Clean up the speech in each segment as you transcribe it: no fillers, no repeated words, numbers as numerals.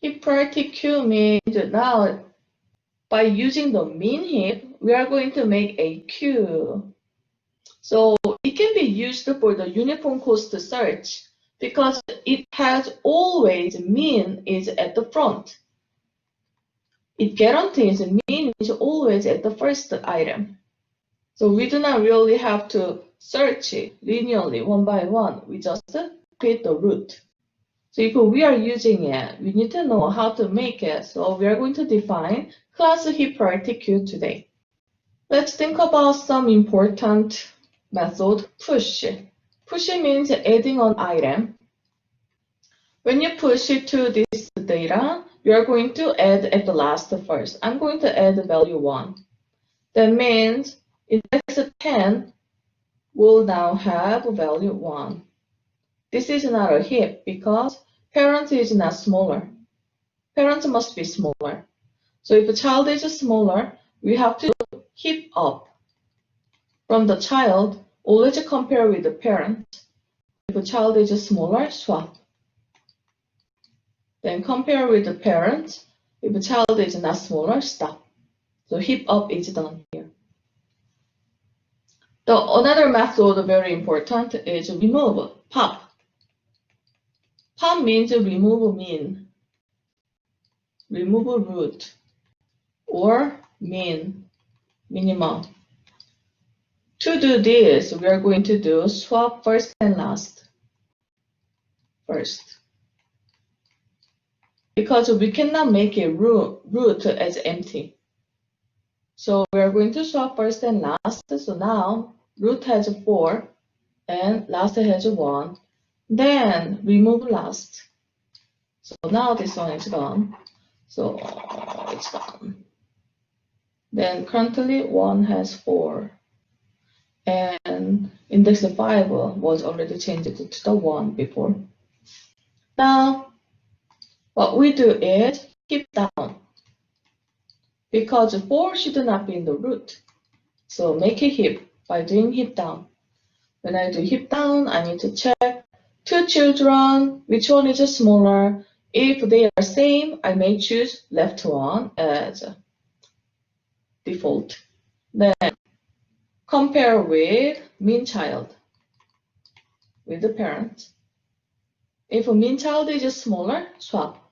Heap priority queue means now by using the min heap, we are going to make a queue. So it can be used for the uniform cost search because it has always min is at the front. It guarantees min is always at the first item. So we do not really have to search it linearly one by one. We just create the root. So if we are using it, we need to know how to make it. So we are going to define class heap priority queue today. Let's think about some important method, push. Push means adding an item. When you push it to this data, you are going to add at the last first. I'm going to add value 1. That means index 10 will now have value 1. This is not a heap because parent is not smaller. Parent must be smaller. So if the child is smaller, we have to heap up. From the child, always compare with the parent. If the child is smaller, swap. Then compare with the parent. If the child is not smaller, stop. So heap up is done here. Another method very important is remove, pop. Pop means remove min, remove root, or min, minimum. To do this, we are going to do swap first and last. First. Because we cannot make a root as empty. So we are going to swap first and last. So now root has 4 and last has 1. Then remove last. So now this one is gone. So it's gone. Then currently 1 has 4. And index 5 was already changed to the 1 before. Now what we do is heap down. Because 4 should not be in the root. So make a heap by doing heap down. When I do heap down, I need to check 2 children, which one is smaller. If they are same, I may choose left one as default. Then compare with min child, with the parent. If a min child is smaller, swap.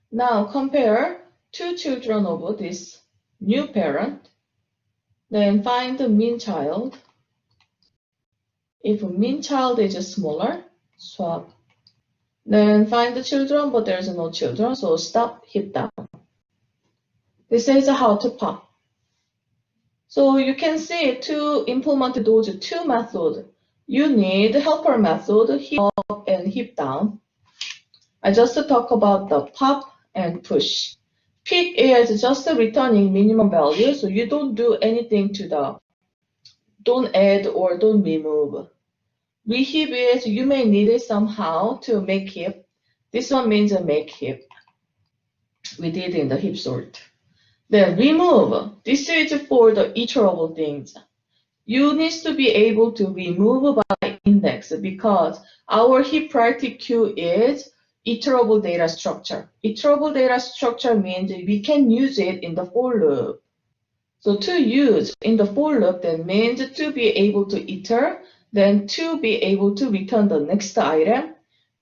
Now compare 2 children of this new parent. Then find the min child. If a min child is smaller, swap. Then find the children, but there's no children, so stop, heap down. This is how to pop. So you can see to implement those 2 methods, you need helper method, heap up and heap down. I just talk about the pop and push. Pick is just returning minimum value, so you don't do anything to the, don't add or don't remove. Reheap is you may need it somehow to make heap. This one means a make heap. We did in the heap sort. Then remove. This is for the iterable things. You need to be able to remove by index because our heap priority queue is iterable data structure. Iterable data structure means we can use it in the for loop. So to use in the for loop, that means to be able to iter, then to be able to return the next item,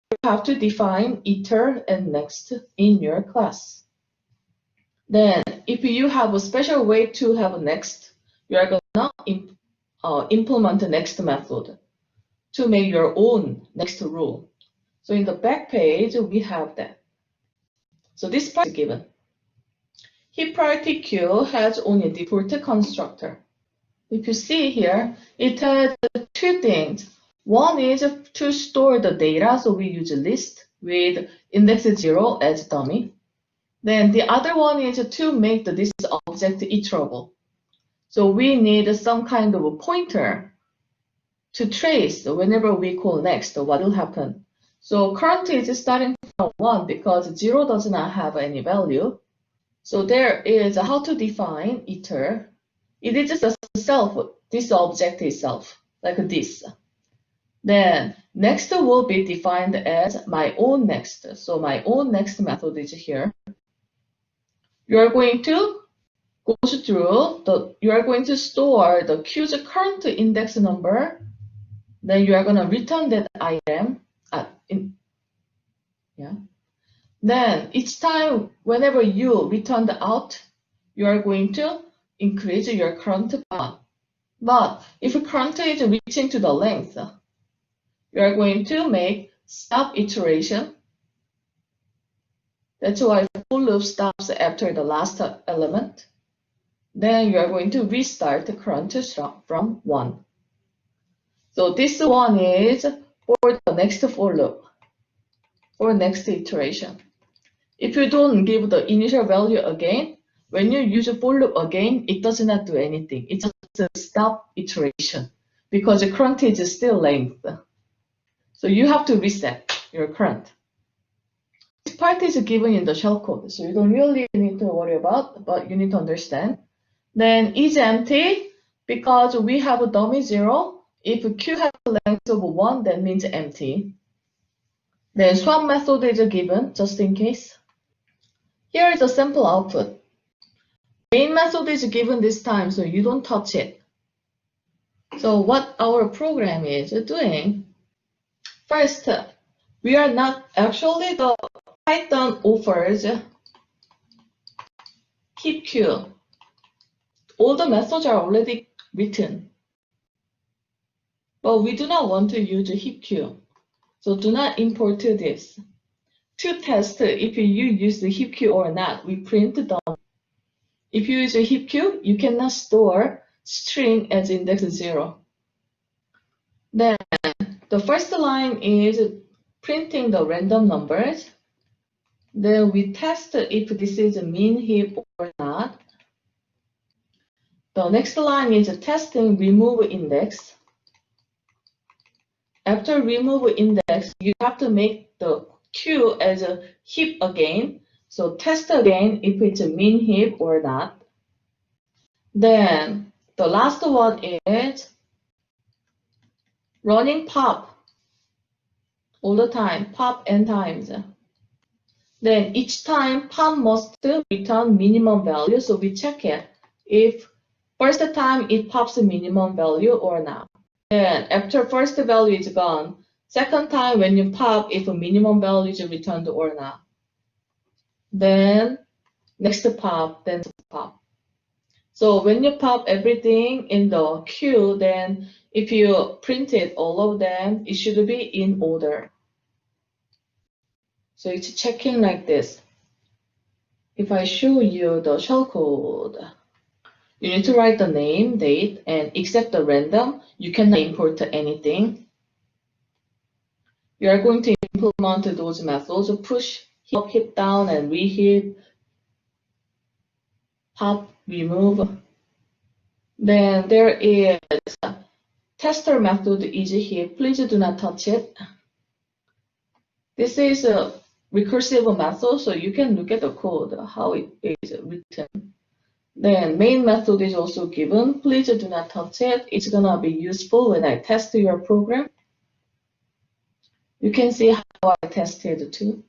you have to define iter and next in your class. Then if you have a special way to have a next, you are going to implement the next method to make your own next rule. So in the back page, we have that. So this part is given. Heap priority queue has only default constructor. If you see here, it has 2 things. One is to store the data, so we use a list with index 0 as dummy. Then the other one is to make this object iterable. So we need some kind of a pointer to trace whenever we call next what will happen. So currently it's starting from 1 because 0 does not have any value. So there is how to define iter. It is just self, this object itself, like this. Then Next will be defined as my own next. So my own next method is here. You are going to go through you are going to store the queue's current index number. Then you are going to return that item. Then each time whenever you return the out, you are going to increase your current bound. But if current is reaching to the length, you are going to make stop iteration. That's why for loop stops after the last element. Then you are going to restart the current from 1. So this one is for the next for loop, for next iteration. If you don't give the initial value again, when you use a for loop again, it does not do anything. It's just a stop iteration because the current is still length. So you have to reset your current. This part is given in the shellcode, so you don't really need to worry about, but you need to understand. Then is empty because we have a dummy 0. If Q has a length of 1, that means empty. Then swap method is given just in case. Here is a sample output. Main method is given this time, so you don't touch it. So what our program is doing, first, we are not actually the Python offers HeapQueue. All the methods are already written. But we do not want to use HeapQueue. So do not import this. To test if you use the HeapQueue or not, we print down. If you use a HeapQueue, you cannot store string as index 0. Then the first line is printing the random numbers. Then we test if this is a mean heap or not. The next line is testing remove index. After remove index, you have to make the queue as a heap again. So test again if it's a mean heap or not. Then the last one is running pop all the time, pop n times. Then each time pop must return minimum value, so we check it if first time it pops a minimum value or not. Then after first value is gone, second time when you pop if a minimum value is returned or not. Then next pop, then pop. So when you pop everything in the queue, then if you printed all of them, it should be in order. So it's checking like this. If I show you the shellcode, you need to write the name, date, and except the random, you cannot import anything. You are going to implement those methods, push, heap, hit down, and reheap, pop, remove. Then there is tester method is here. Please do not touch it. This is a recursive method, so you can look at the code, how it is written. Then main method is also given. Please do not touch it. It's gonna be useful when I test your program. You can see how I tested too.